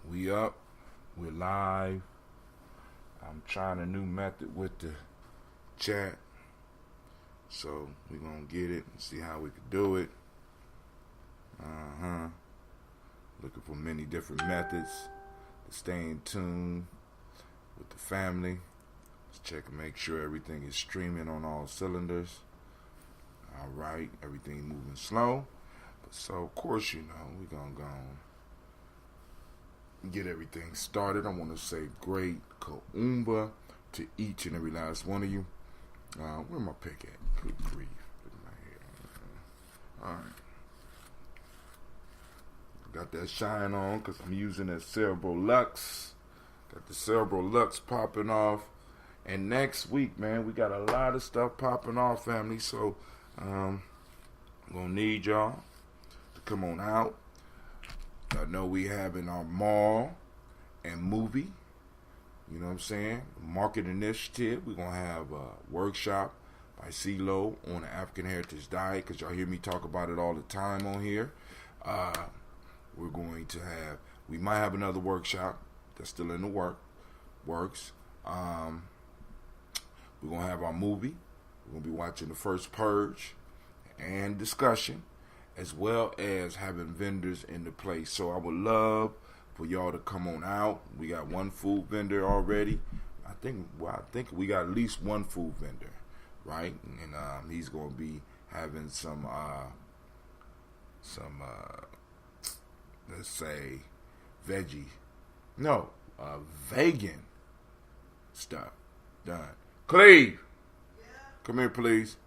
We up. We're live. I'm trying a new method with the chat. So we're going to get it and see how we can do it. Looking for many different methods to stay in tune with the family. Let's check and make sure everything is streaming on all cylinders. Alright, everything moving slow. But so, of course, we're going to go and get everything started. I want to say great Kuumba to each and every last one of you. Where my pick at? Good grief. Look at my hair. Alright. Got that shine on because I'm using that Cerebral Lux. Got the Cerebral Lux popping off. And next week, man, we got a lot of stuff popping off, family. So, I'm going to need y'all to come on out. I know we having our mall and movie. You know what I'm saying? Market initiative. We're going to have a workshop by CeeLo on the African Heritage Diet because y'all hear me talk about it all the time on here. We're going to have, we might have another workshop that's still in the works. We're going to have our movie. We're going to be watching the first Purge and discussion, as well as having vendors in the place. So I would love for y'all to come on out. We got one food vendor already. I think we got at least one food vendor, right? And he's going to be having some let's say vegan stuff done. Cleve, come here, please.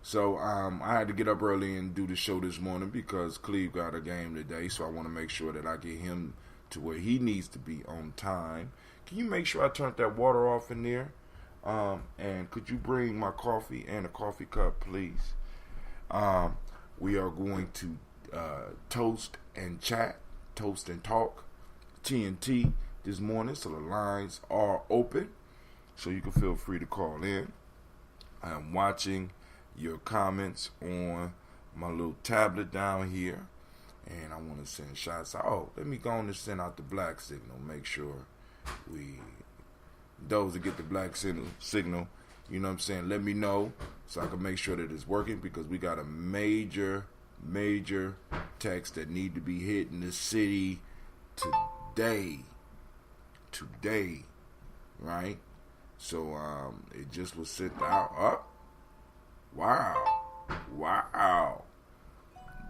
So I had to get up early and do the show this morning because Cleve got a game today. So I want to make sure that I get him to where he needs to be on time. Can you make sure I turned that water off in there? And could you bring my coffee and a coffee cup, please? We are going to toast and chat, toast and talk, TNT this morning. So the lines are open. So you can feel free to call in. I am watching your comments on my little tablet down here. And I want to send shots out. Oh, let me go on and send out the black signal. Make sure those that get the black signal, you know what I'm saying, let me know so I can make sure that it's working because we got a major text that need to be hit in the city today, right? So it just was sent out. Wow.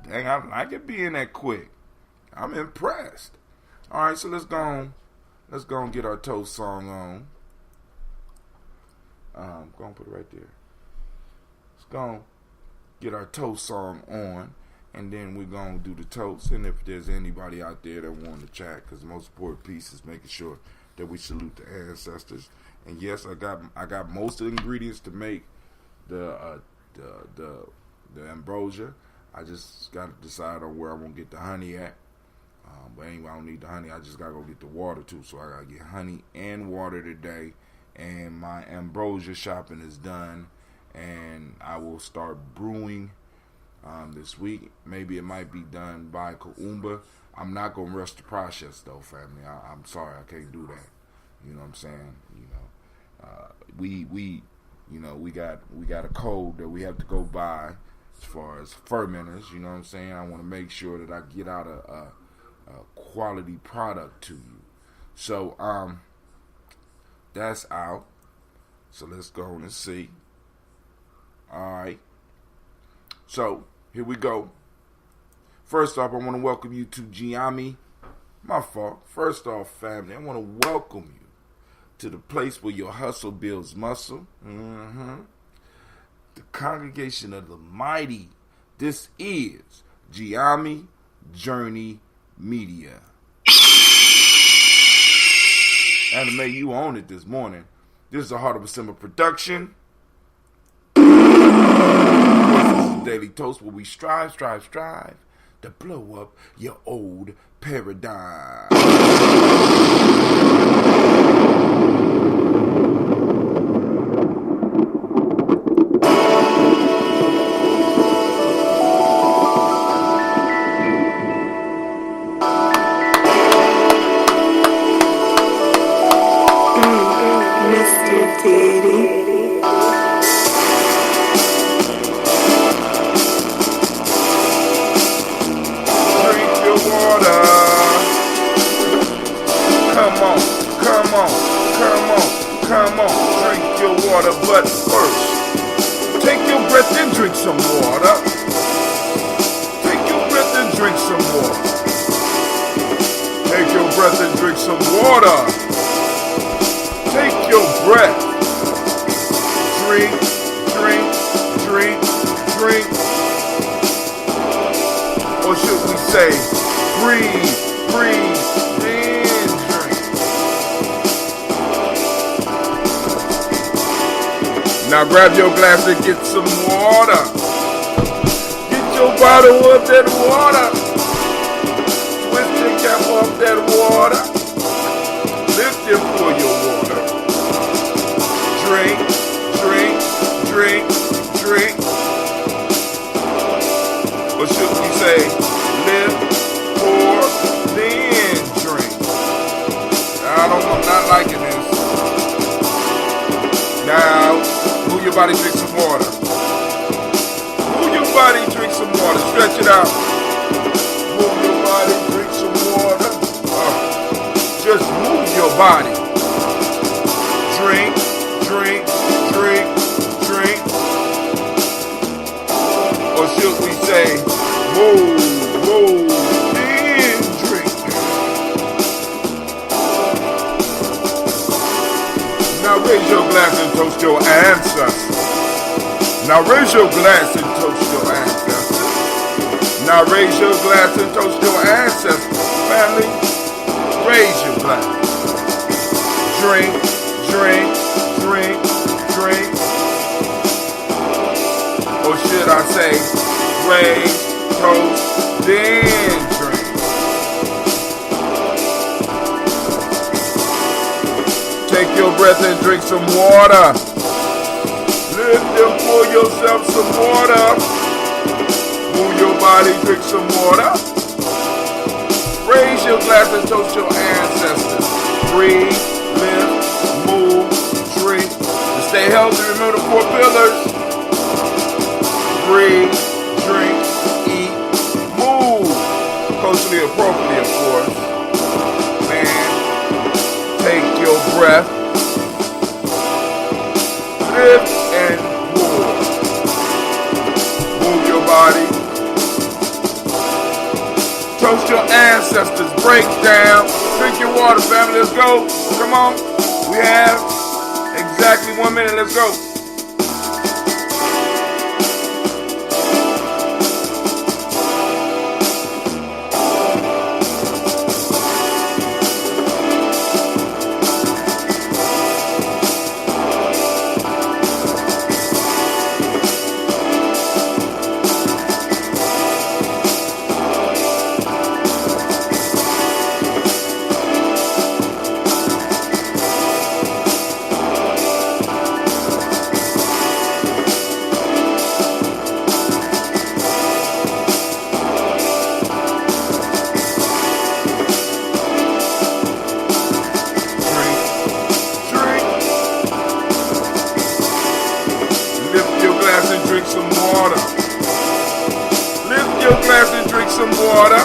Dang, I like it being that quick. I'm impressed. All right, so let's go and get our toast song on. Go and put it right there. Let's go and get our toast song on, and then we're going to do the toast. And if there's anybody out there that want to chat, because the most important piece is making sure that we salute the ancestors. And yes, I got most of the ingredients to make the ambrosia. I just got to decide on where I want to get the honey at. But anyway, I don't need the honey. I just got to go get the water too. So I got to get honey and water today. And my ambrosia shopping is done. And I will start brewing this week. Maybe it might be done by Kuumba. I'm not going to rush the process though, family. I'm sorry. I can't do that. You know what I'm saying? We got a code that we have to go by as far as fermenters. You know what I'm saying? I want to make sure that I get out a quality product to you. So that's out. So let's go and see. All right. So here we go. First off, I want to welcome you to Gye-Nyame. My fault. First off, family, I want to welcome you to the place where your hustle builds muscle. The congregation of the mighty. This is Gye-Nyame Journey Media. Anime, you own it this morning. This is a Heart of December production. This is a daily toast where we strive to blow up your old paradigm. Drink your water. Come on, come on, come on, come on. Drink your water, but first, take your breath and drink some water. Take your breath and drink some water. Take your breath and drink some water. Take your breath. Drink, drink, drink, drink. Or should we say, breathe, breathe, then drink. Now grab your glass and get some water. Get your bottle of that water. Twist your cap off that water. Lift it for your water. Drink, drink, drink, drink. Or should we say, lift, pour, then drink. I'm not liking this. Now, move your body, drink some water. Move your body, drink some water. Stretch it out. Move your body, drink some water. Just move your body. Drink, drink, drink, drink. Or should we say, move, move, then drink. Now raise your glass and toast your ancestors. Now raise your glass and toast your ancestors. Now raise your glass and toast your ancestors. Family, raise your glass. Drink, drink, drink, drink. Or should I say, raise, toast, then drink. Take your breath and drink some water. Lift and pour yourself some water. Move your body, drink some water. Raise your glass and toast your ancestors. Breathe, lift, move, drink. To stay healthy, remember the 4 pillars. Breathe, drink, eat, move. Culturally appropriate, of course. Man, take your breath. Lift and pour. Move your body. Toast your ancestors. Break down. Drink your water, family. Let's go. Come on. We have exactly 1 minute. Let's go. Drink some water. Lift your glass and drink some water.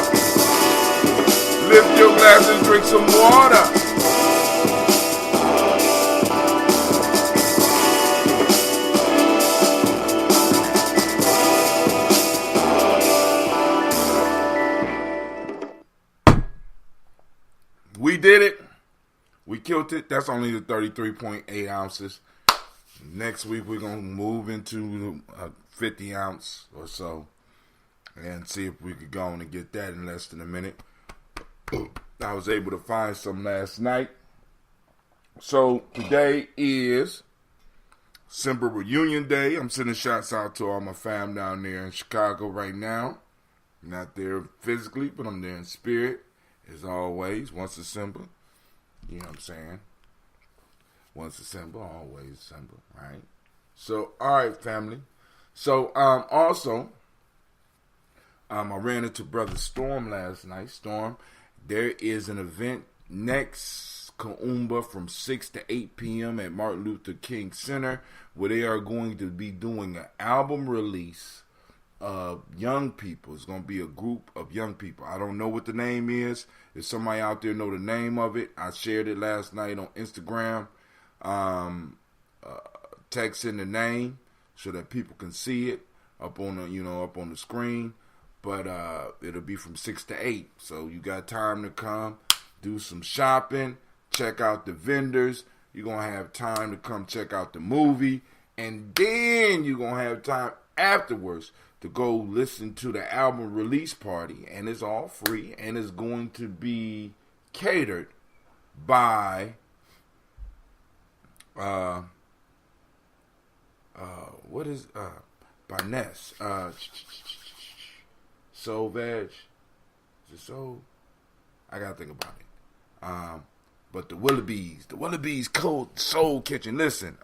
Lift your glass and drink some water. We did it. We killed it. That's only the 33.8 ounces. Next week, we're going to move into 50 ounce or so and see if we could go on and get that in less than a minute. I was able to find some last night. So today is Simba Reunion Day. I'm sending shots out to all my fam down there in Chicago right now. Not there physically, but I'm there in spirit. As always, once a Simba. You know what I'm saying? Once a Simba, always Simba, right? So, all right, family. So, also, I ran into Brother Storm last night. Storm, there is an event next Kuumba from 6 to 8 p.m. at Martin Luther King Center, where they are going to be doing an album release of young people. It's going to be a group of young people. I don't know what the name is. If somebody out there know the name of it, I shared it last night on Instagram. Text in the name so that people can see it up on the screen. But it'll be from 6 to 8. So you got time to come, do some shopping, check out the vendors. You're going to have time to come check out the movie. And then you're going to have time afterwards to go listen to the album release party. And it's all free. And it's going to be catered by by Ness. Soul Veg. Is it Soul? I gotta think about it. But the Willoughby's Cold Soul Kitchen. Listen,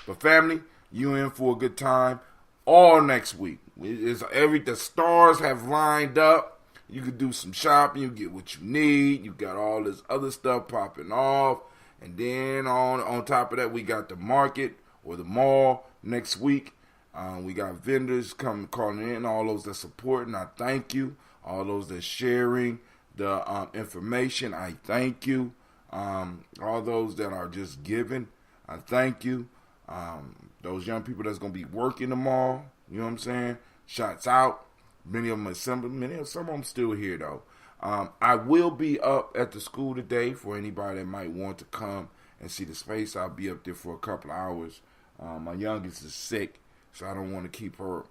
but family, you in for a good time all next week. The stars have lined up. You can do some shopping. You get what you need. You got all this other stuff popping off, and then on top of that, we got the market or the mall next week. We got vendors calling in. All those that supporting, I thank you. All those that sharing the information, I thank you. All those that are just giving, I thank you. Those young people that's going to be working the mall, you know what I'm saying? Shots out. Many of them assembled. Some of them still here, though. I will be up at the school today for anybody that might want to come and see the space. I'll be up there for a couple of hours. My youngest is sick, so I don't want to keep her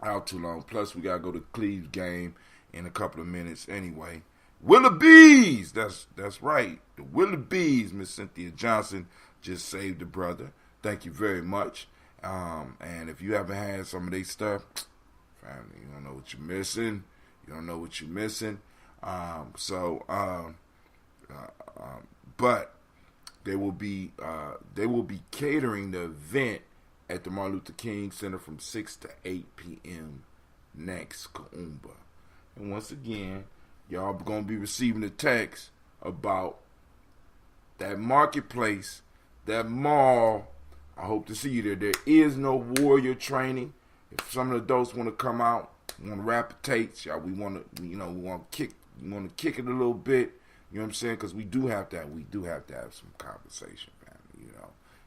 out too long. Plus, we got to go to Cleve's game in a couple of minutes anyway. Willoughby's! That's right. The Willoughby's, Miss Cynthia Johnson, just saved the brother. Thank you very much. And if you haven't had some of their stuff, family, you don't know what you're missing. You don't know what you're missing. But they will be catering the event at the Martin Luther King Center from 6 to 8 p.m. next Kuumba. And once again, y'all going to be receiving a text about that marketplace, that mall. I hope to see you there. There is no warrior training. If some of the adults want to come out, want to rap tapes, y'all, we want to kick it a little bit. You know what I'm saying? Because we do have to have some conversation, family.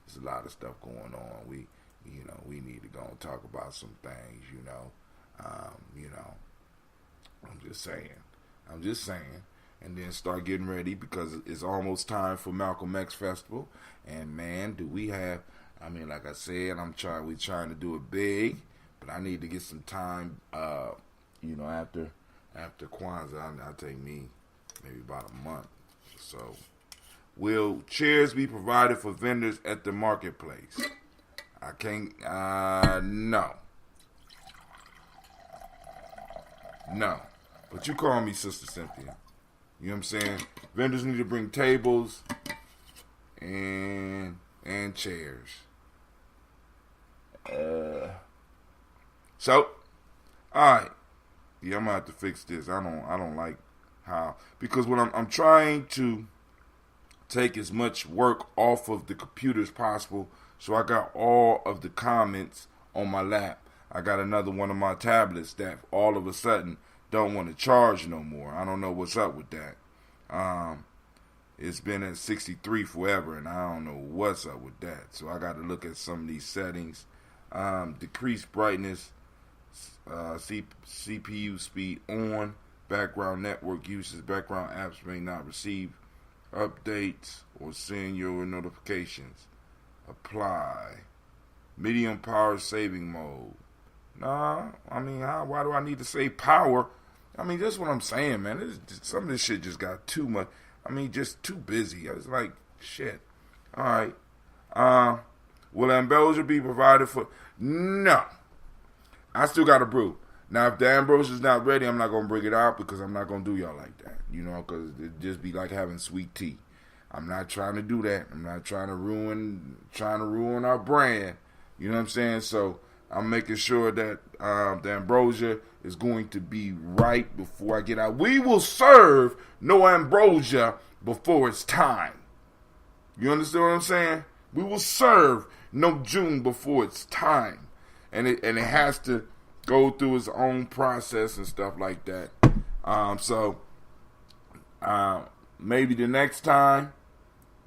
There's a lot of stuff going on. We need to go and talk about some things. I'm just saying. And then start getting ready because it's almost time for Malcolm X Festival. And man, do we have? Like I said, we're trying to do it big, but I need to get some time. After Kwanzaa, I'll take me maybe about a month. So, will chairs be provided for vendors at the marketplace? I can't. No. But you call me Sister Cynthia. You know what I'm saying? Vendors need to bring tables and chairs. So, all right. Yeah, I'm gonna have to fix this. I don't like how, because when I'm trying to take as much work off of the computer as possible, so I got all of the comments on my lap. I got another one of my tablets that all of a sudden don't want to charge no more. I don't know what's up with that. It's been at 63 forever, and I don't know what's up with that. So I got to look at some of these settings. Decrease brightness, CPU speed on, background network uses, background apps may not receive updates or send your notifications. Apply. Medium power saving mode. Nah, why do I need to save power? That's what I'm saying, man. Some of this shit just got too much. Just too busy. I was like, shit. All right. Will ambrosia be provided for? No. I still got to brew. Now, if the ambrosia is not ready, I'm not going to bring it out because I'm not going to do y'all like that. Because it'd just be like having sweet tea. I'm not trying to do that. I'm not trying to ruin our brand. You know what I'm saying? So I'm making sure that the ambrosia is going to be right before I get out. We will serve no ambrosia before it's time. You understand what I'm saying? We will serve no June before it's time. And it has to go through its own process and stuff like that. Maybe the next time,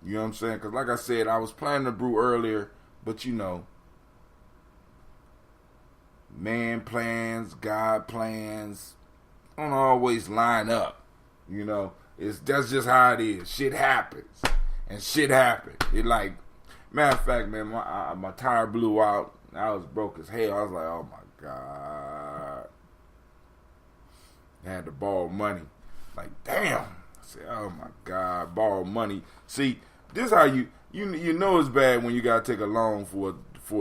you know what I'm saying? Because like I said, I was planning to brew earlier, but you know, man plans, God plans don't always line up. You know, that's just how it is. Shit happens. And shit happened. It like, matter of fact, man, my tire blew out. I was broke as hell. I was like, oh my God. I had to borrow money. Like, damn. I said, oh my God, borrow money. See, this how you know it's bad when you gotta take a loan for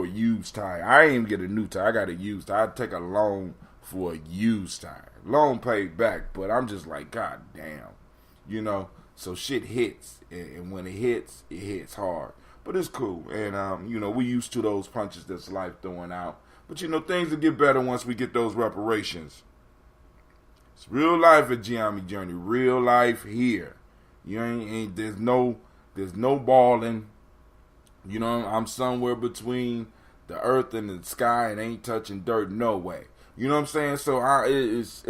a used tire. I ain't even get a new tire. I got a used tire. I'd take a loan for a used tire. Loan paid back, but I'm just like, God damn. You know, so shit hits. And when it hits hard. But it's cool. And, you know, we used to those punches that's life throwing out. But, you know, things will get better once we get those reparations. It's real life at Gye-Nyame Journey. Real life here. You ain't there's no balling. You know, I'm somewhere between the earth and the sky and ain't touching dirt no way. You know what I'm saying? So it's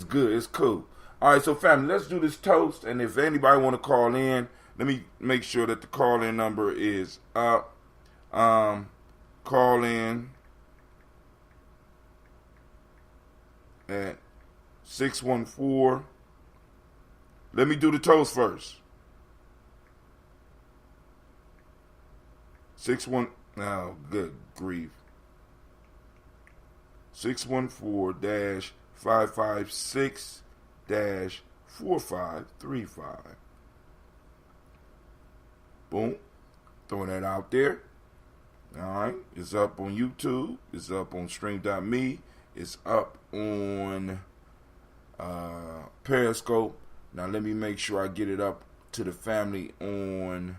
good. It's cool. All right, so family, let's do this toast. And if anybody want to call in, let me make sure that the call-in number is up. Call in at 614. Let me do the toast first. 61. Oh, good grief. 614-556-4535. Boom. Throwing that out there. Alright. It's up on YouTube. It's up on stream.me. It's up on Periscope. Now let me make sure I get it up to the family on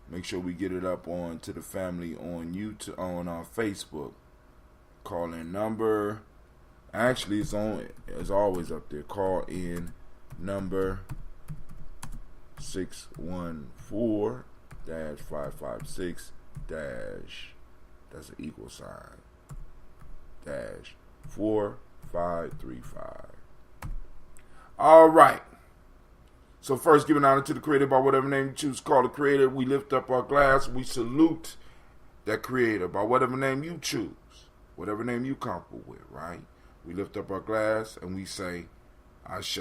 make sure we get it up on to the family on YouTube, on Facebook. Call in number. Actually, it's always up there. Call in number 614-556- that's an equal sign -4535. All right. So first, giving honor to the Creator by whatever name you choose to call the Creator. We lift up our glass. We salute that Creator by whatever name you choose, whatever name you comfortable with, right? We lift up our glass and we say, Ashe.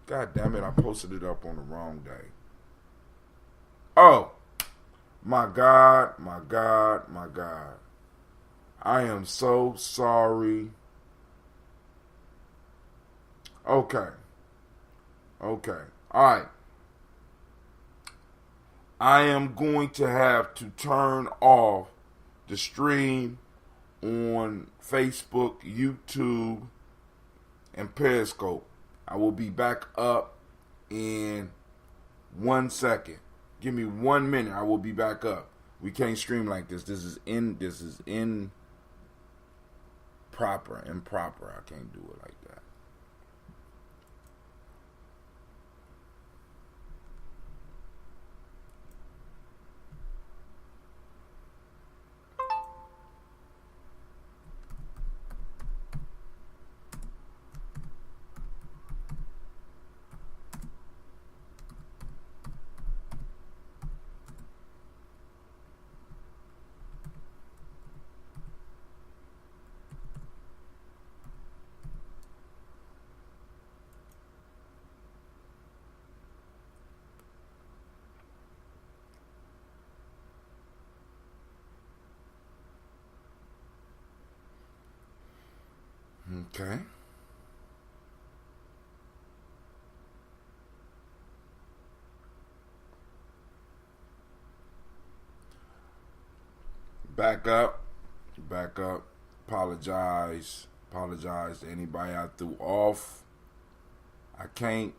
God damn it, I posted it up on the wrong day. Oh, my God, my God, my God. I am so sorry. Okay. All right. I am going to have to turn off the stream on Facebook, YouTube, and Periscope. I will be back up in 1 second. Give me 1 minute. I will be back up. We can't stream like this. This is improper. I can't do it like that. Okay. Back up. Apologize to anybody I threw off. I can't.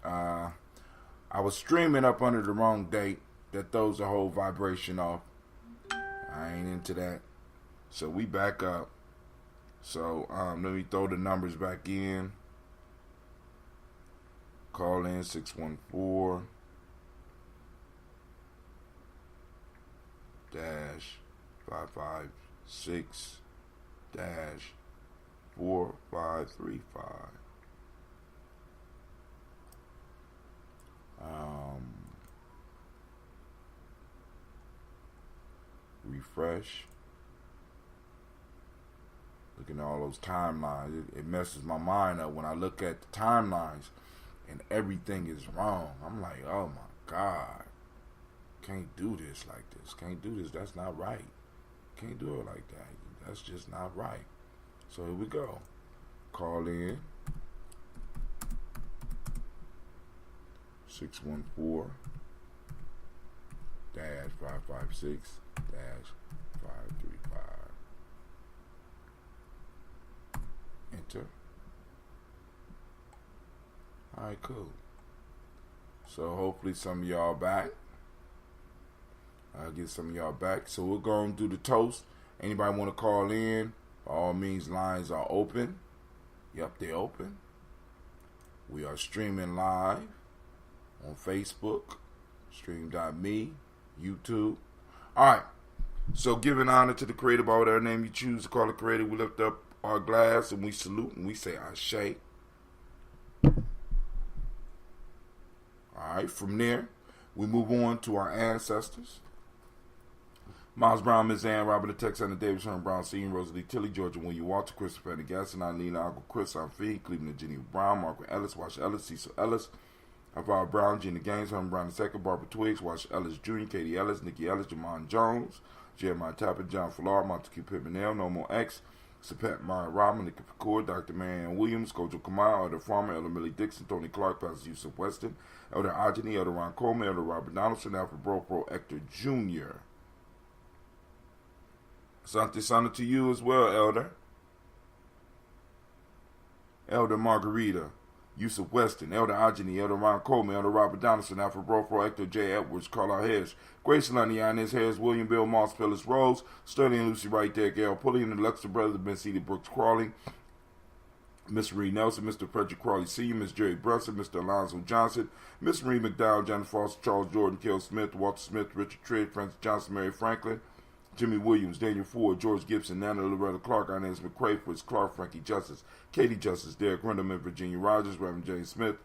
I was streaming up under the wrong date. That throws the whole vibration off. I ain't into that. So we back up. So let me throw the numbers back in. Call in 614 556 4535. Refresh. Looking at all those timelines, it messes my mind up when I look at the timelines and everything is wrong. I'm like, oh my God, can't do this like this. Can't do this. That's not right. Can't do it like that. That's just not right. So here we go. Call in 614 556 535. Enter. Alright, cool. So hopefully some of y'all back. I'll get some of y'all back. So we're going to do the toast. Anybody want to call in? By all means, lines are open. Yep, they're open. We are streaming live on Facebook, stream.me, YouTube. Alright. So giving honor to the Creator by whatever name you choose to call the Creator. We lift up our glass and we salute and we say Ashe. Alright, from there, we move on to our ancestors. Miles Brown, Miss Ann, Robert the Texan, Davis, Herman Brown, Senior, Rosalie Tilly, Georgia, William Walter, Christopher Gaston, Nina, Uncle Chris, Aunt Fee, Cleveland, Jenny Brown, Margaret Ellis, Wash Ellis, Cecil Ellis, Alvaro Brown, Gina Gaines, Herman Brown II, Barbara Twiggs, Wash Ellis Jr., Katie Ellis, Nikki Ellis, Jamon Jones, Jeremiah Tappan, John Flard, Montague Pittman, No More X, Sapet Maya Robin, Nicky Pecor, Dr. Marianne Williams, Kojo Kamal, Elder Farmer, Elder Millie Dixon, Tony Clark, Pastor Yusuf Weston, Elder Ajani, Elder Ron Coleman, Elder Robert Donaldson, Alfred Bro Hector Jr. Something honor to you as well, Elder. Elder Margarita, Yusuf Weston, Elder Ajani, Elder Ron Coleman, Elder Robert Donaldson, Alfred Bro Hector J. Edwards, Carla Harris, Grace Lundy, Inez Harris, William Bill Moss, Phyllis Rose, Sterling and Lucy Wright there, Gail Pulley, and the Luxor brothers, Ben Cedar Brooks Crawley, Miss Marie Nelson, Mr. Frederick Crawley Sr., Miss Jerry Brunson, Mr. Alonzo Johnson, Miss Marie McDowell, John Foster, Charles Jordan, Kel Smith, Walter Smith, Richard Tridd, Francis Johnson, Mary Franklin, Jimmy Williams, Daniel Ford, George Gibson, Nana Loretta Clark, Inez McCrae, Fritz Clark, Frankie Justice, Katie Justice, Derek Renderman, Virginia Rogers, Reverend James Smith,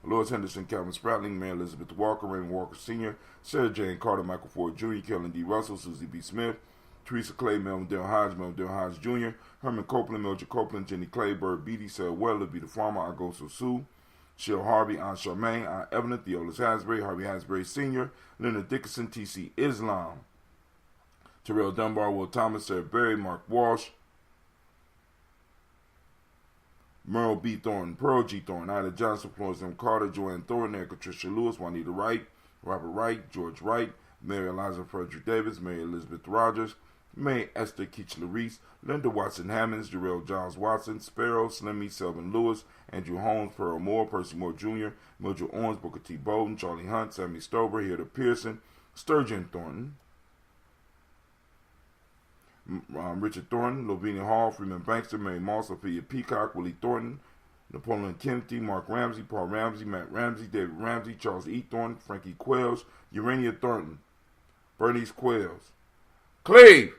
Lois Henderson, Calvin Spratling, Mary Elizabeth Walker, Raymond Walker Sr., Sarah Jane Carter, Michael Ford Jr., Kellen D. Russell, Susie B. Smith, Teresa Clay, Melvin Dale Hodge Jr., Herman Copeland, Mildred Copeland, Jenny Clay, Bird Beatty, Sarah Weller, Be the Farmer, Agoso Sue, Cheryl Harvey, Aunt Charmaine, Aunt Evelyn, Theolis Hasbury, Harvey Hasbury Sr., Leonard Dickinson, T.C. Islam, Terrell Dunbar, Will Thomas, Sarah Berry, Mark Walsh, Merle B. Thornton, Pearl G. Thornton, Ida Johnson, Florence M. Carter, Joanne Thornton, Erica Tricia Lewis, Juanita Wright, Robert Wright, George Wright, Mary Eliza Frederick Davis, Mary Elizabeth Rogers, May Esther Keachler Reese, Linda Watson Hammonds, Jarrell Giles Watson, Sparrow, Slimmy, Selvin Lewis, Andrew Holmes, Pearl Moore, Percy Moore Jr., Mildred Owens, Booker T. Bowden, Charlie Hunt, Sammy Stover, Hilda Pearson, Sturgeon Thornton, Richard Thornton, Lavinia Hall, Freeman Bankster, Mary Moss, Sophia Peacock, Willie Thornton, Napoleon Kennedy, Mark Ramsey, Paul Ramsey, Matt Ramsey, David Ramsey, Charles E. Thornton, Frankie Quells, Urania Thornton, Bernice Quells, Cleveland,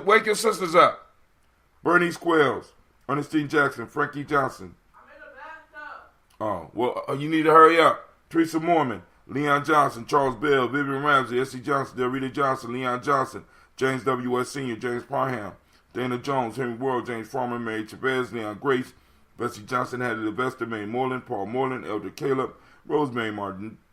wake your sisters up. Bernice Quells, Ernestine Jackson, Frankie Johnson. I'm in the bathtub. Oh, well, you need to hurry up. Teresa Mormon, Leon Johnson, Charles Bell, Vivian Ramsey, S.C. Johnson, Delrita Johnson, Leon Johnson, James W.S. Sr., James Parham, Dana Jones, Henry World, James Farmer, Mary Chavez, Leon Grace, Bessie Johnson, Hattie Levester, Mary Moreland, Paul Moreland, Elder Caleb, Rosemary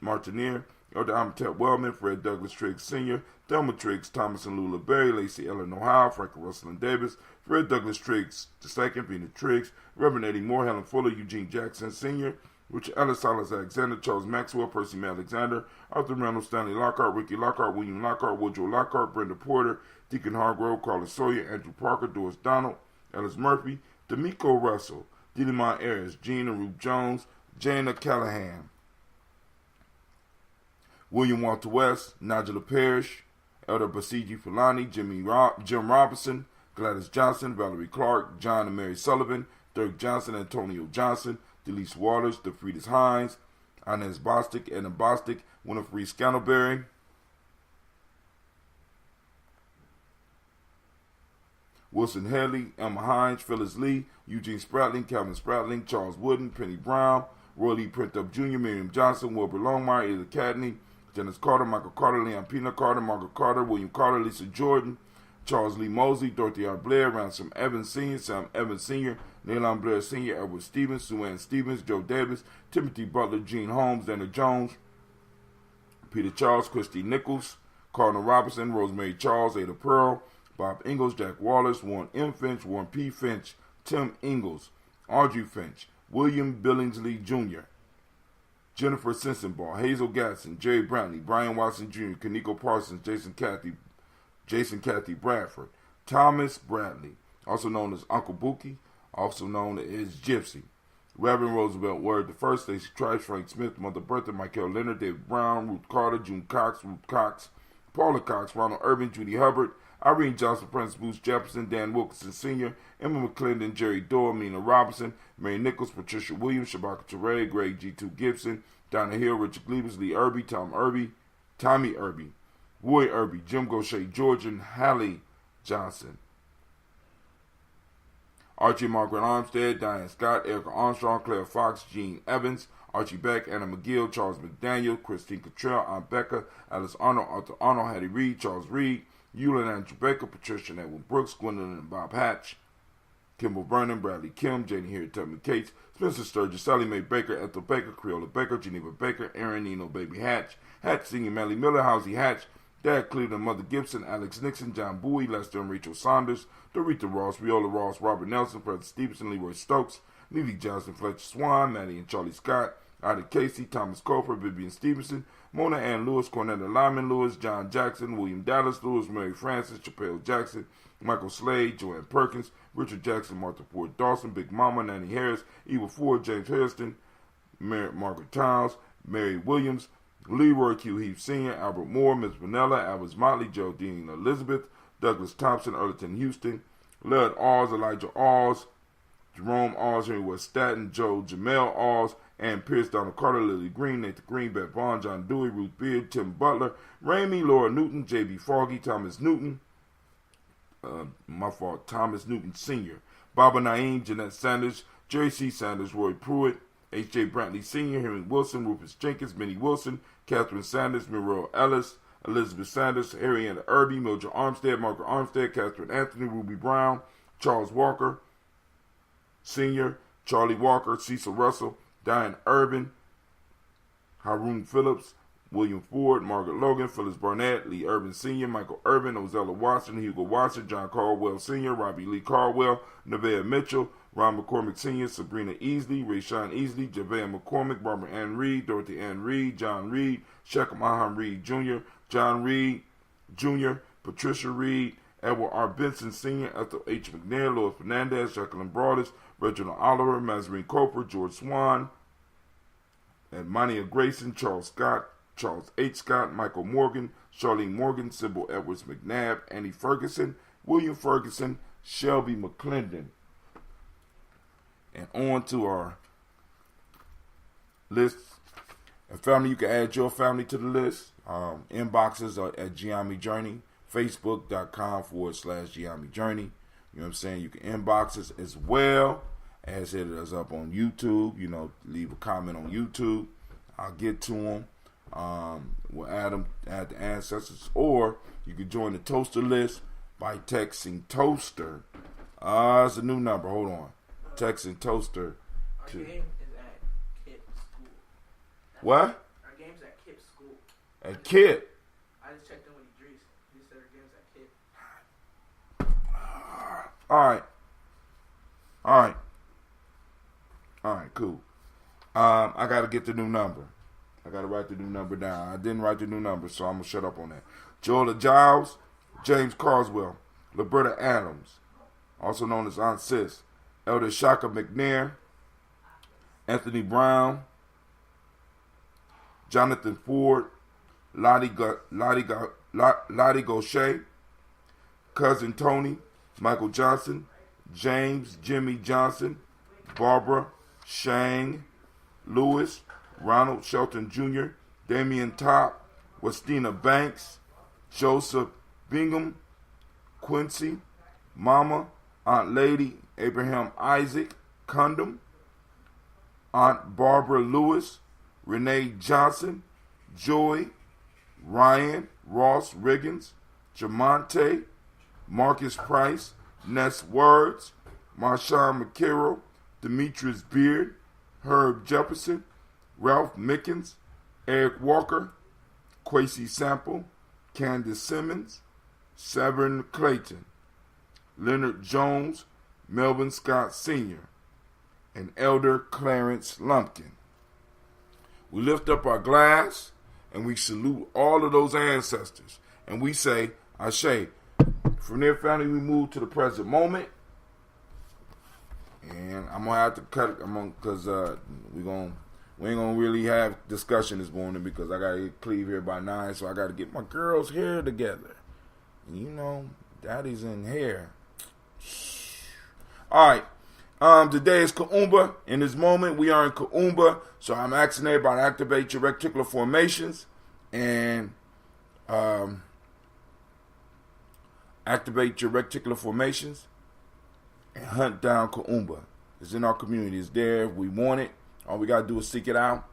Martineer, Elder Amitep Wellman, Fred Douglas Triggs Sr., Thelma Triggs, Thomas and Lula Berry, Lacey Ellen Ohio, Franklin Russell and Davis, Fred Douglas Triggs II, Vina Triggs, Reverend Eddie Moore, Helen Fuller, Eugene Jackson Sr., Richard Ellis, Silas Alexander, Charles Maxwell, Percy May Alexander, Arthur Reynolds, Stanley Lockhart, Ricky Lockhart, William Lockhart, Woodrow Lockhart, Brenda Porter, Deacon Hargrove, Carlos Sawyer, Andrew Parker, Doris Donald, Ellis Murphy, D'Amico Russell, Didymont Ayers, Gina Rube Jones, Jana Callahan, William Walter West, Nigella Parrish, Elder Basiji Fulani, Jim Robinson, Gladys Johnson, Valerie Clark, John and Mary Sullivan, Dirk Johnson, Antonio Johnson, Delise Waters, DeFridas Hines, Inez Bostic, Edna Bostic, Winifred Scantleberry, Wilson Haley, Emma Hines, Phyllis Lee, Eugene Spratling, Calvin Spratling, Charles Wooden, Penny Brown, Roy Lee Printup Jr., Miriam Johnson, Wilbur Longmire, Ida Cadney, Dennis Carter, Michael Carter, Leon Pina Carter, Margaret Carter, William Carter, Lisa Jordan, Charles Lee Mosley, Dorothy R. Blair, Ransom Evans Sr., Sam Evans Sr., Neilon Blair Sr., Edward Stevens, Sue Ann Stevens, Joe Davis, Timothy Butler, Gene Holmes, Dana Jones, Peter Charles, Christy Nichols, Cardinal Robinson, Rosemary Charles, Ada Pearl, Bob Ingalls, Jack Wallace, Warren M. Finch, Warren P. Finch, Tim Ingalls, Audrey Finch, William Billingsley Jr., Jennifer Sensenbaugh, Hazel Gatson, Jerry Brantley, Brian Watson Jr., Kaniko Parsons, Jason Cathy Bradford, Thomas Bradley, also known as Uncle Bookie, also known as Gypsy, Reverend Roosevelt Word I, Stacey Trice, Frank Smith, Mother Bertha, Michael Leonard, David Brown, Ruth Carter, June Cox, Ruth Cox, Paula Cox, Ronald Irvin, Judy Hubbard, Irene Johnson, Prince Booth Jefferson, Dan Wilkinson Sr., Emma McClendon, Jerry Doyle, Mina Robinson, Mary Nichols, Patricia Williams, Shabaka Teray, Greg G2 Gibson, Donna Hill, Richard Glebus, Lee Irby, Tommy Irby, Roy Irby, Jim Gaucher, Georgian, Hallie Johnson, Archie Margaret Armstead, Diane Scott, Erica Armstrong, Claire Fox, Jean Evans, Archie Beck, Anna McGill, Charles McDaniel, Christine Cottrell, Aunt Becca, Alice Arnold, Arthur Arnold, Hattie Reed, Charles Reed, Eula and Andrew Baker, Patricia and Edwin Brooks, Gwendolyn and Bob Hatch, Kimball Vernon, Bradley Kim, Janie Harriet Tubman Cates, Spencer Sturgis, Sally Mae Baker, Ethel Baker, Creola Baker, Geneva Baker, Aaron Nino Baby Hatch, Hatch Singing Melly Miller, Housie Hatch, Dad Cleveland, Mother Gibson, Alex Nixon, John Bowie, Lester and Rachel Saunders, Dorita Ross, Viola Ross, Robert Nelson, Fred Stevenson, Leroy Stokes, Lily Johnson, Fletcher Swan, Maddie and Charlie Scott, Ida Casey, Thomas Cofer, Vivian Stevenson, Mona Ann Lewis, Cornetta Lyman Lewis, John Jackson, William Dallas Lewis, Mary Francis, Chappelle Jackson, Michael Slade, Joanne Perkins, Richard Jackson, Martha Ford Dawson, Big Mama, Nanny Harris, Eva Ford, James Hairston, Margaret Tiles, Mary Williams, Leroy Q. Heath Sr., Albert Moore, Ms. Vanilla, Albert Motley, Geraldine Elizabeth, Douglas Thompson, Earleton Houston, Lud Oz, Elijah Oz, Jerome Oz, Henry West Staten, Joe Jamel Oz, Ann Pierce, Donald Carter, Lily Green, Nathan Green, Beth Vaughn, John Dewey, Ruth Beard, Tim Butler, Ramey, Laura Newton, J.B. Foggy, Thomas Newton, Thomas Newton Sr., Baba Naeem, Jeanette Sanders, Jerry C. Sanders, Roy Pruitt, H.J. Brantley Sr., Henry Wilson, Rufus Jenkins, Minnie Wilson, Catherine Sanders, Muriel Ellis, Elizabeth Sanders, Harrietta Irby, Mildred Armstead, Margaret Armstead, Catherine Anthony, Ruby Brown, Charles Walker Sr., Charlie Walker, Cecil Russell, Diane Urban, Haroon Phillips, William Ford, Margaret Logan, Phyllis Barnett, Lee Urban Sr., Michael Urban, Ozella Watson, Hugo Watson, John Caldwell Sr., Robbie Lee Caldwell, Nevaeh Mitchell, Ron McCormick Sr., Sabrina Easley, Rayshawn Easley, Javea McCormick, Barbara Ann Reed, Dorothy Ann Reed, John Reed, Shekham Aham Reed Jr., John Reed Jr., Patricia Reed, Edward R. Benson Sr., Ethel H. McNair, Lois Fernandez, Jacqueline Broadus, Reginald Oliver, Mazarine Coper, George Swan, and Monia Grayson, Charles Scott, Charles H. Scott, Michael Morgan, Charlene Morgan, Sybil Edwards McNabb, Annie Ferguson, William Ferguson, Shelby McClendon. And on to our list. And family, you can add your family to the list. Inboxes are at Gye-Nyame Journey, Facebook.com/Gye-Nyame Journey. You know what I'm saying? You can inbox us as well as hit us up on YouTube. You know, leave a comment on YouTube. I'll get to them. We'll add the ancestors. Or you can join the toaster list by texting toaster. It's a new number. Hold on. Texting toaster. Our game is at Kip School. What? Our game's at Kip School. At Kip? I just checked in with Idris. He said our game's at Kip. Alright, cool. I gotta get the new number. I gotta write the new number down. I didn't write the new number, so I'm gonna shut up on that. Joella Giles, James Carswell, Liberta Adams, also known as Aunt Sis, Elder Shaka McNair, Anthony Brown, Jonathan Ford, Lottie Gaucher, Cousin Tony, Michael Johnson, James Jimmy Johnson, Barbara Shang Lewis, Ronald Shelton Jr., Damian Top, Westina Banks, Joseph Bingham, Quincy, Mama, Aunt Lady, Abraham Isaac, Condom, Aunt Barbara Lewis, Renee Johnson, Joy, Ryan, Ross Riggins, Jamonte, Marcus Price, Ness Words, Marshawn McCarroll, Demetrius Beard, Herb Jefferson, Ralph Mickens, Eric Walker, Quasi Sample, Candace Simmons, Severn Clayton, Leonard Jones, Melvin Scott Sr., and Elder Clarence Lumpkin. We lift up our glass and we salute all of those ancestors. And we say, Ashe. From their family, we move to the present moment. And I'm going to have to cut it because we ain't going to really have discussion this morning because I got to leave here by 9. So I got to get my girls' hair together. And you know, daddy's in hair. All right. Today is Kuumba. In this moment, we are in Kuumba. So I'm asking everybody to activate your reticular formations and activate your reticular formations and hunt down Kuumba. It's in our community. It's there. We want it. All we got to do is seek it out.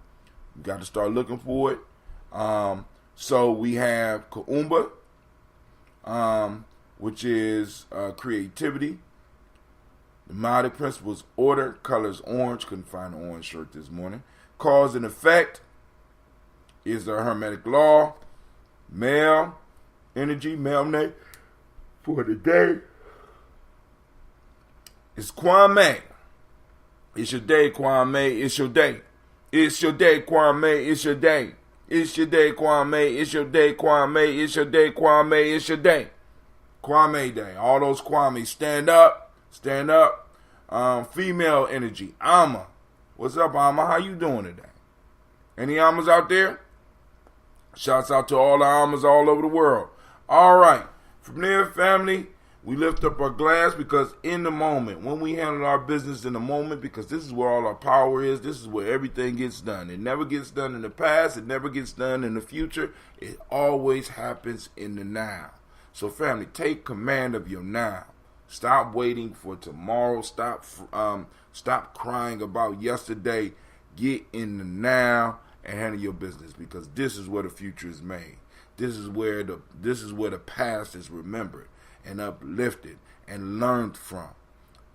We got to start looking for it. So we have Kuumba, which is creativity. The Mnemonic principles: order, colors orange. Couldn't find an orange shirt this morning. Cause and effect is the Hermetic law. Male energy, male name for the day is Kwame. It's your day, Kwame. It's your day. It's your day, Kwame. It's your day. It's your day, Kwame. It's your day, Kwame. It's your day, Kwame. It's your day. Kwame Day. All those Kwame, stand up. Stand up. Female energy. Amma. What's up, Amma? How you doing today? Any Ammas out there? Shouts out to all the Ammas all over the world. All right. From there, family, we lift up our glass because in the moment, when we handle our business in the moment, because this is where all our power is, this is where everything gets done. It never gets done in the past. It never gets done in the future. It always happens in the now. So, family, take command of your now. Stop waiting for tomorrow. Stop crying about yesterday. Get in the now and handle your business because this is where the future is made. This is where the past is remembered and uplifted and learned from.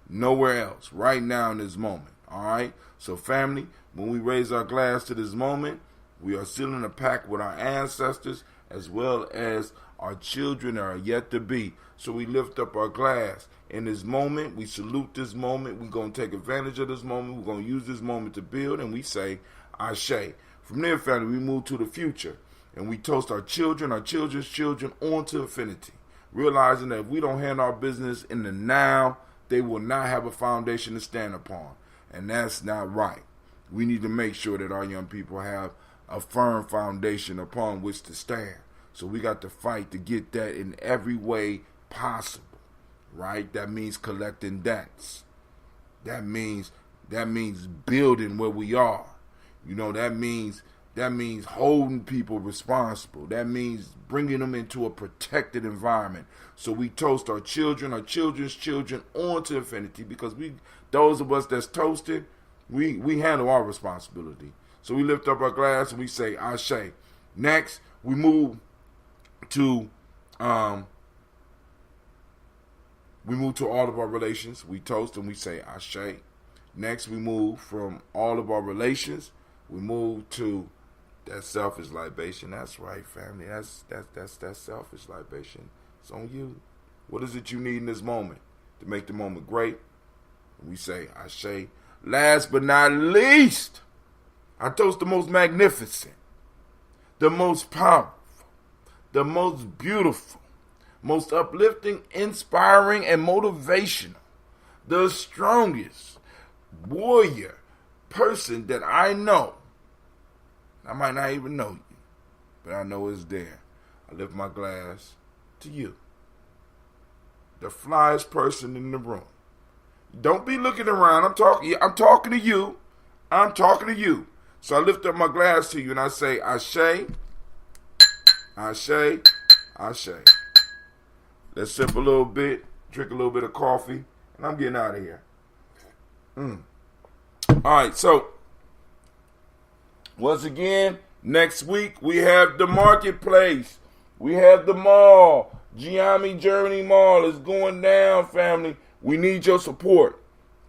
Nowhere else. Right now in this moment. All right. So, family, when we raise our glass to this moment, we are sealing a pact with our ancestors as well as our children that are yet to be. So we lift up our glass. In this moment, we salute this moment. We're going to take advantage of this moment. We're going to use this moment to build. And we say, Ashe. From there, family, we move to the future. And we toast our children, our children's children, on to infinity. Realizing that if we don't handle our business in the now, they will not have a foundation to stand upon. And that's not right. We need to make sure that our young people have a firm foundation upon which to stand. So we got to fight to get that in every way possible, right? That means collecting debts. That means building where we are. You know, that means holding people responsible. That means bringing them into a protected environment. So we toast our children, our children's children on to infinity because those of us that's toasted, we handle our responsibility. So we lift up our glass and we say, Ashe. Next, we move to all of our relations. We toast and we say Ashe. Next, we move from all of our relations. We move to that selfish libation. That's right, family. That's that selfish libation. It's on you. What is it you need in this moment to make the moment great? We say Ashe. Last but not least, I toast the most magnificent, the most powerful, the most beautiful, most uplifting, inspiring, and motivational, the strongest warrior person that I know. I might not even know you, but I know it's there. I lift my glass to you. the flyest person in the room. Don't be looking around. I'm talking to you. I'm talking to you. So I lift up my glass to you and I say, Ashe, Ashe, Ashe. Let's sip a little bit, drink a little bit of coffee, and I'm getting out of here. All right, so once again, next week we have the marketplace. We have the mall. Gye-Nyame Germany Mall is going down, family. We need your support.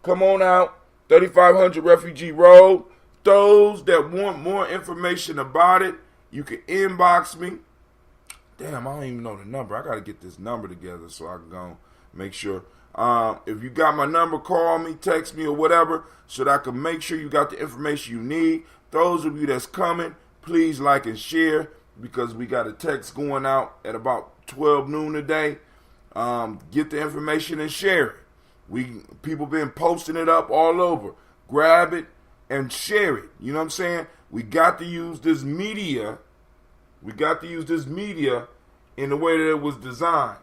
Come on out, 3500 Refugee Road. Those that want more information about it, you can inbox me. Damn, I don't even know the number. I got to get this number together so I can go make sure. If you got my number, call me, text me, or whatever, so that I can make sure you got the information you need. Those of you that's coming, please like and share, because we got a text going out at about 12 noon today. Get the information and share it. People been posting it up all over. Grab it and share it. You know what I'm saying? We got to use this media. We got to use this media in the way that it was designed.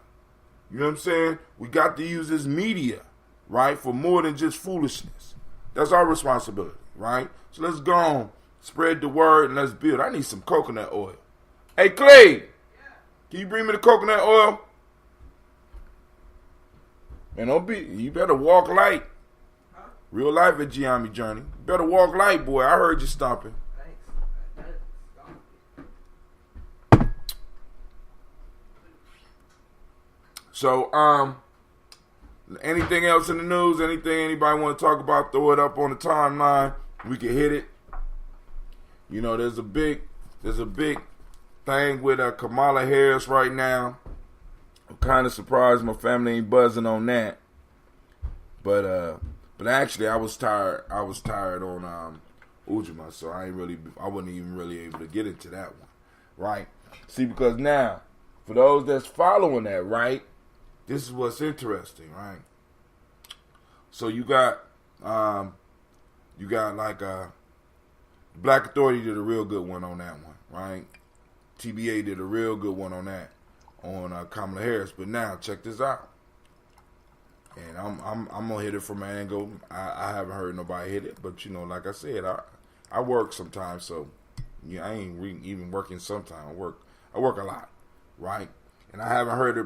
You know what I'm saying? We got to use this media, right, for more than just foolishness. That's our responsibility, right? So let's go on, spread the word, and let's build. I need some coconut oil. Hey, Clay, can you bring me the coconut oil? Man, you better walk light. Real life at Gye-Nyame Journey. You better walk light, boy. I heard you stomping. So, anything else in the news? Anything anybody want to talk about? Throw it up on the timeline. We can hit it. You know, there's a big thing with Kamala Harris right now. I'm kind of surprised my family ain't buzzing on that. But actually, I was tired on Ujima, so I wasn't even really able to get into that one, right? See, because now, for those that's following that, right, this is what's interesting, right? So you got like Black Authority did a real good one on that one, right? TBA did a real good one on that, on Kamala Harris. But now, check this out. And I'm gonna hit it from an angle. I haven't heard nobody hit it, but you know, like I said, I work sometimes, so yeah, I ain't even working sometimes. I work a lot, right? And I haven't heard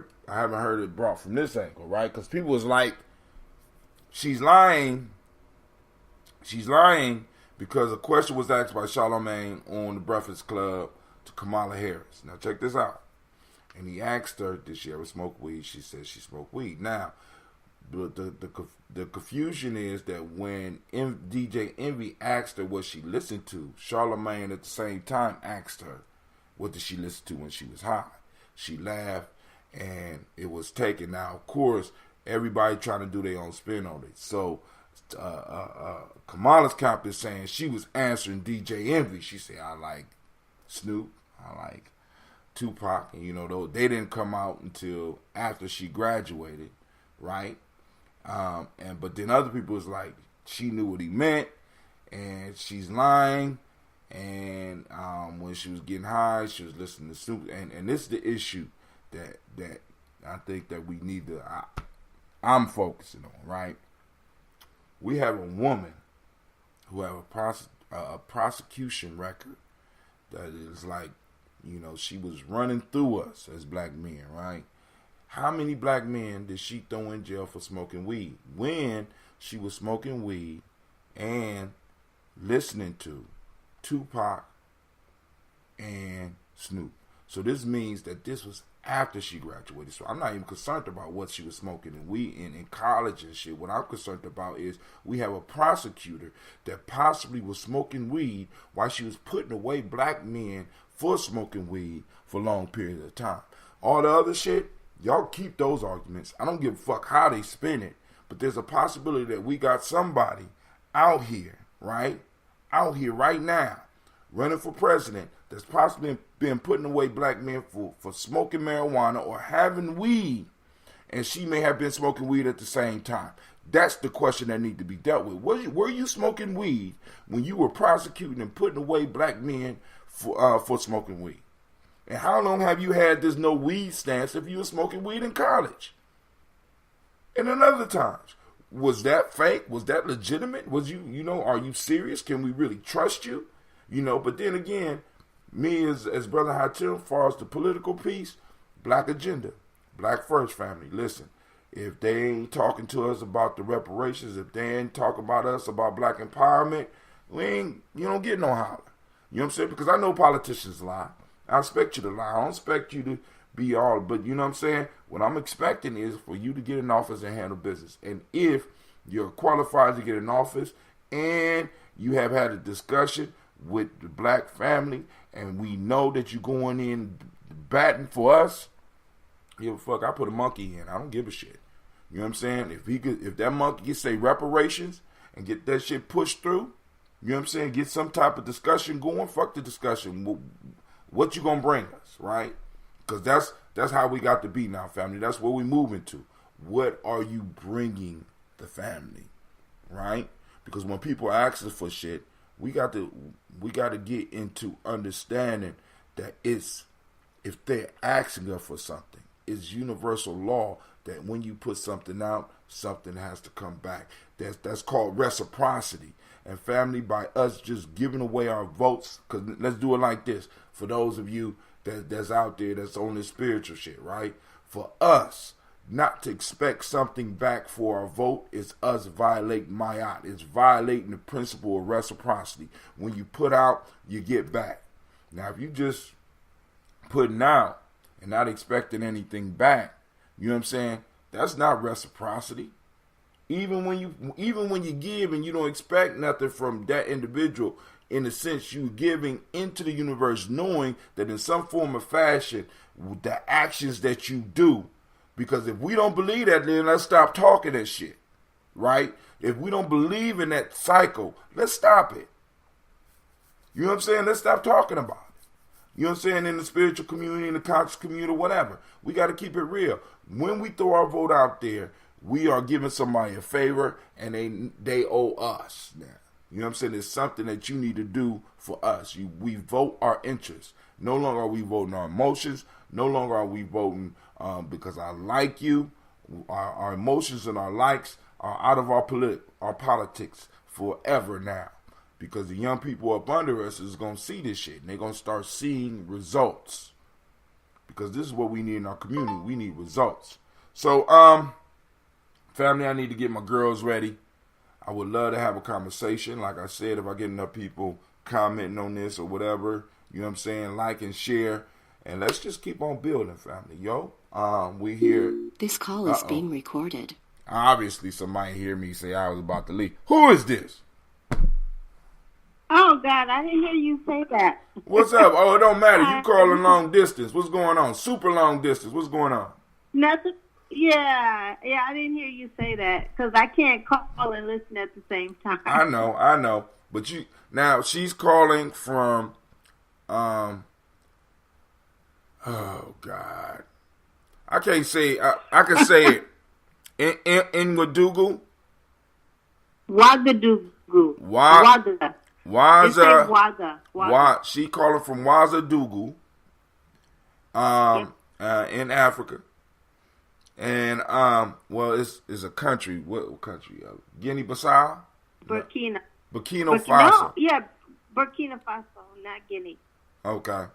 it brought from this angle, right? Because people was like, she's lying because a question was asked by Charlamagne on the Breakfast Club to Kamala Harris. Now check this out. And he asked her, did she ever smoke weed? She said she smoked weed. Now, the confusion is that when DJ Envy asked her what she listened to, Charlamagne at the same time asked her, what did she listen to when she was high? She laughed, and it was taken. Now, of course, everybody trying to do their own spin on it. So, Kamala's camp is saying she was answering DJ Envy. She said, I like Snoop, I like Tupac, and you know, though they didn't come out until after she graduated, right? But then other people was like, she knew what he meant, and she's lying. And when she was getting high, she was listening to Snoop. And this is the issue that I think that we need to. I'm focusing on, right? We have a woman who have a prosecution record that is like, you know, she was running through us as black men, right? How many black men did she throw in jail for smoking weed when she was smoking weed and listening to Tupac and Snoop? So this means that this was after she graduated. So I'm not even concerned about what she was smoking and weed in college and shit. What I'm concerned about is we have a prosecutor that possibly was smoking weed while she was putting away black men for smoking weed for long periods of time. All the other shit, y'all keep those arguments. I don't give a fuck how they spin it, but there's a possibility that we got somebody out here, right? Out here right now, running for president that's possibly been putting away black men for smoking marijuana or having weed, and she may have been smoking weed at the same time. That's the question that need to be dealt with. Were you smoking weed when you were prosecuting and putting away black men for smoking weed? And how long have you had this no weed stance if you were smoking weed in college? And then other times, was that fake? Was that legitimate? Was are you serious? Can we really trust you? But then again, me as Brother Hatim, as far as the political piece, black agenda, black first family. Listen, if they ain't talking to us about the reparations, if they ain't talking about us about black empowerment, you don't get no holler. You know what I'm saying? Because I know politicians lie. I expect you to lie. I don't expect you to be all, but you know what I'm saying? What I'm expecting is for you to get in office and handle business. And if you're qualified to get in office and you have had a discussion with the black family and we know that you're going in batting for us, fuck, I put a monkey in. I don't give a shit. You know what I'm saying? If that monkey can say reparations and get that shit pushed through, you know what I'm saying? Get some type of discussion going. Fuck the discussion. What you gonna bring us, right? Because that's how we got to be now, family. That's where we moving to. What are you bringing the family, right? Because when people ask us for shit, we got to get into understanding that if they're asking us for something, it's universal law that when you put something out, something has to come back. That's called reciprocity. And family, by us just giving away our votes, because let's do it like this. For those of you that's out there that's on this spiritual shit, right? For us not to expect something back for our vote is us violating Mayat. It's violating the principle of reciprocity. When you put out, you get back. Now, if you just putting out and not expecting anything back, you know what I'm saying? That's not reciprocity. Even when you give and you don't expect nothing from that individual, in a sense, you giving into the universe, knowing that in some form or fashion, the actions that you do, because if we don't believe that, then let's stop talking that shit, right? If we don't believe in that cycle, let's stop it. You know what I'm saying? Let's stop talking about it. You know what I'm saying? In the spiritual community, in the conscious community, whatever. We got to keep it real. When we throw our vote out there, we are giving somebody a favor and they owe us now. You know what I'm saying? It's something that you need to do for us. We vote our interests. No longer are we voting our emotions. No longer are we voting because I like you. Our emotions and our likes are out of our politics forever now. Because the young people up under us is going to see this shit. And they're going to start seeing results. Because this is what we need in our community. We need results. So, family, I need to get my girls ready. I would love to have a conversation. Like I said, if I get enough people commenting on this or whatever, you know what I'm saying, like and share. And let's just keep on building, family. Yo, we here. This call is being recorded. Obviously, somebody hear me say I was about to leave. Who is this? Oh, God, I didn't hear you say that. What's up? Oh, it don't matter. You calling long distance. What's going on? Super long distance. What's going on? Nothing. Yeah, I didn't hear you say that because I can't call and listen at the same time. I know. But now she's calling from, oh God, I can't say. I can say it in Wadugu. Wagadugu. Waza. Waga. She calling from Wazadugu, in Africa. And, well, it's a country. What country? Guinea-Bissau? Burkina Faso. No, yeah, Burkina Faso, not Guinea. Okay.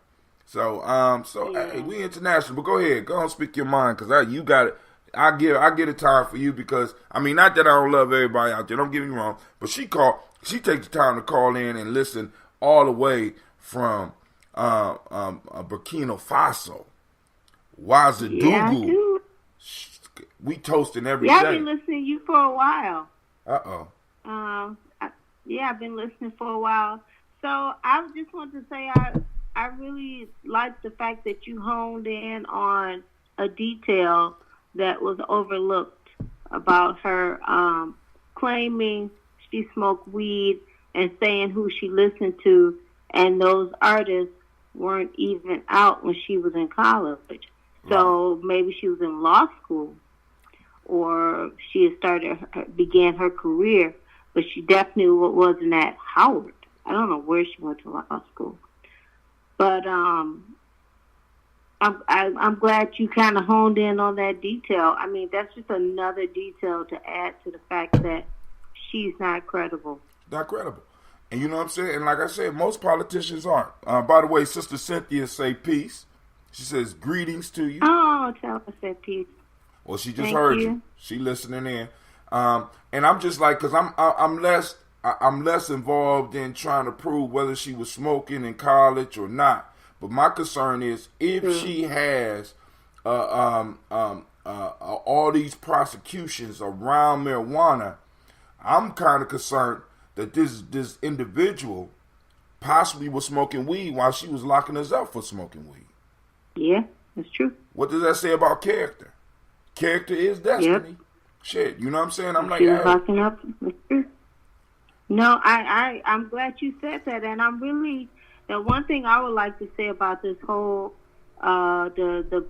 So, yeah. Hey, we international, but go ahead. Go on, speak your mind, because you got it. I get a time for you because, I mean, not that I don't love everybody out there. Don't get me wrong. But she takes the time to call in and listen all the way from Burkina Faso. Wazadugu. Yeah, I do. We toasting every day. I've been listening to you for a while. Uh-oh. I've been listening for a while. So I just want to say I really like the fact that you honed in on a detail that was overlooked about her claiming she smoked weed and saying who she listened to, and those artists weren't even out when she was in college. So maybe she was in law school, or she had began her career, but she definitely wasn't at Howard. I don't know where she went to law school. But I'm glad you kind of honed in on that detail. I mean, that's just another detail to add to the fact that she's not credible. Not credible. And you know what I'm saying? And like I said, most politicians aren't. By the way, Sister Cynthia say peace. She says greetings to you. Oh, tell her I said peace. Well, she just heard you. She listening in. And I'm just like, because I'm less involved in trying to prove whether she was smoking in college or not. But my concern is if she has all these prosecutions around marijuana, I'm kind of concerned that this individual possibly was smoking weed while she was locking us up for smoking weed. Yeah, that's true. What does that say about character? Character is destiny. Yep. Shit, you know what I'm saying? I'm like, she was locking up. That's true. No, I'm glad you said that, and I'm really. The one thing I would like to say about this whole the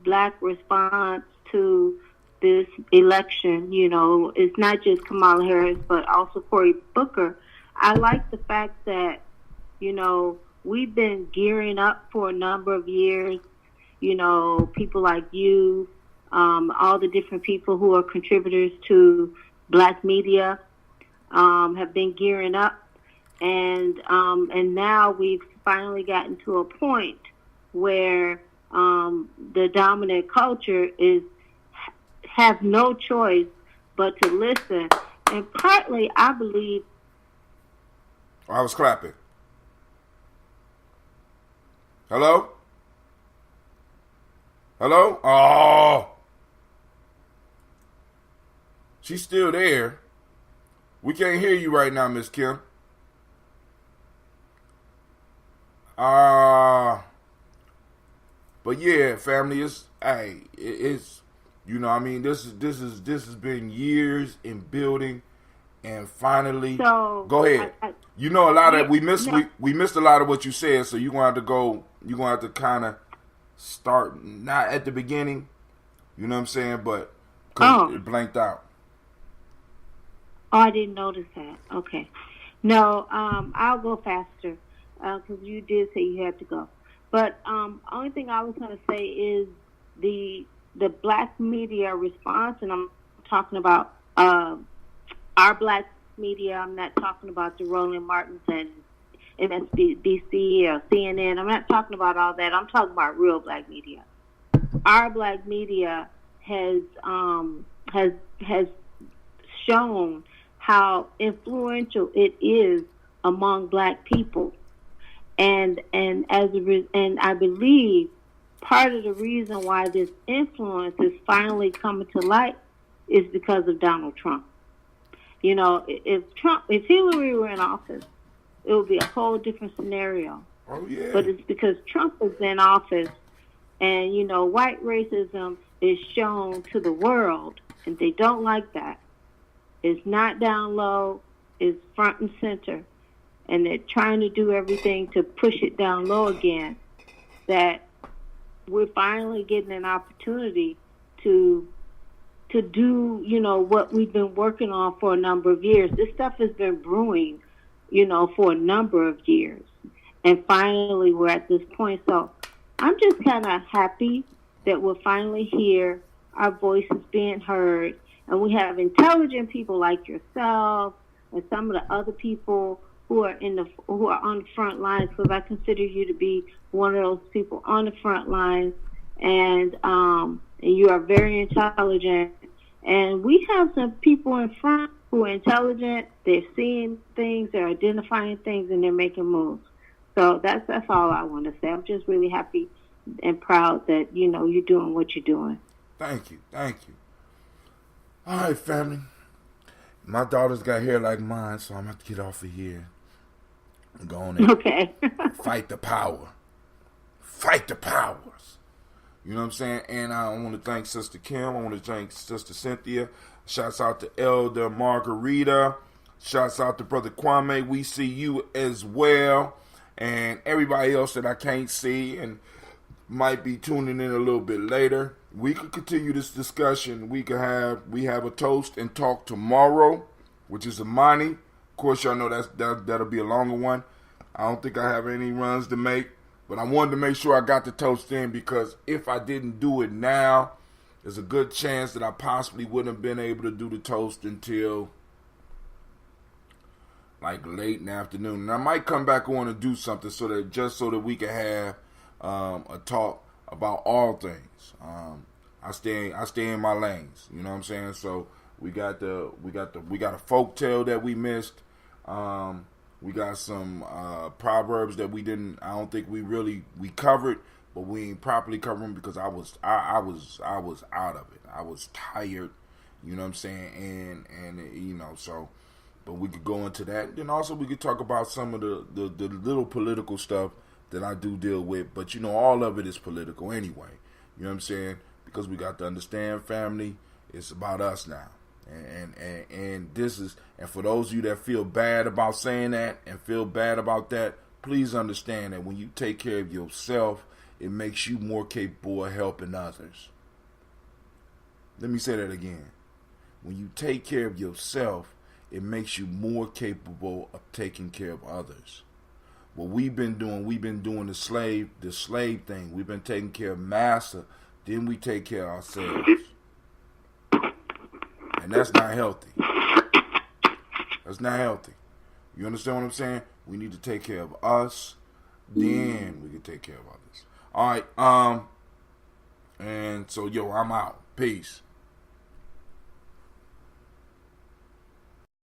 black response to this election, you know, it's not just Kamala Harris, but also Cory Booker. I like the fact that, you know, we've been gearing up for a number of years. You know, people like you, all the different people who are contributors to black media have been gearing up. And now we've finally gotten to a point where the dominant culture have no choice but to listen. And partly, I believe. I was clapping. Hello? Hello? Oh, she's still there. We can't hear you right now, Miss Kim. But yeah, family, it's you know, I mean, this has been years in building, and finally, go ahead. You know, a lot of we missed a lot of what you said, so you're gonna have to kind of start not at the beginning, you know what I'm saying, but because it blanked out. Oh, I didn't notice that. Okay, no, I'll go faster. Because you did say you had to go. But only thing I was going to say is the black media response, and I'm talking about our black media. I'm not talking about the Roland Martins and MSNBC or CNN. I'm not talking about all that. I'm talking about real black media. Our black media has shown how influential it is among black people. And I believe part of the reason why this influence is finally coming to light is because of Donald Trump. You know, if Hillary were in office, it would be a whole different scenario. Oh yeah. But it's because Trump is in office, and you know, white racism is shown to the world, and they don't like that. It's not down low; it's front and center. And they're trying to do everything to push it down low again, that we're finally getting an opportunity to do, you know, what we've been working on for a number of years. This stuff has been brewing, you know, for a number of years. And finally we're at this point. So I'm just kind of happy that we're finally here, our voices being heard, and we have intelligent people like yourself and some of the other people who are on the front lines, because I consider you to be one of those people on the front lines, and you are very intelligent. And we have some people in front who are intelligent. They're seeing things, they're identifying things, and they're making moves. So that's all I want to say. I'm just really happy and proud that, you know, you're doing what you're doing. Thank you. All right, family. My daughter's got hair like mine, so I'm going to have to get off of here. Go on and fight the power. Fight the powers. You know what I'm saying? And I want to thank Sister Kim. I want to thank Sister Cynthia. Shouts out to Elder Margarita. Shouts out to Brother Kwame. We see you as well. And everybody else that I can't see and might be tuning in a little bit later. We could continue this discussion. We have a toast and talk tomorrow, which is Amani. Of course, y'all know that'll be a longer one. I don't think I have any runs to make. But I wanted to make sure I got the toast in because if I didn't do it now, there's a good chance that I possibly wouldn't have been able to do the toast until like late in the afternoon. And I might come back on and do something so that we can have a talk about all things. I stay in my lanes. You know what I'm saying? So we got a folk tale that we missed. We got some proverbs that I don't think we covered, but we ain't properly covering because I was out of it. I was tired, you know what I'm saying, and you know, so, but we could go into that. Then also we could talk about some of the little political stuff that I do deal with, but you know, all of it is political anyway. You know what I'm saying? Because we got to understand, family, it's about us now. And this is, and for those of you that feel bad about saying that and feel bad about that, please understand that when you take care of yourself, it makes you more capable of helping others. Let me say that again. When you take care of yourself, it makes you more capable of taking care of others. What we've been doing the slave thing. We've been taking care of master, then we take care of ourselves. And that's not healthy. That's not healthy. You understand what I'm saying? We need to take care of us, then we can take care of others. All right. And so, I'm out. Peace.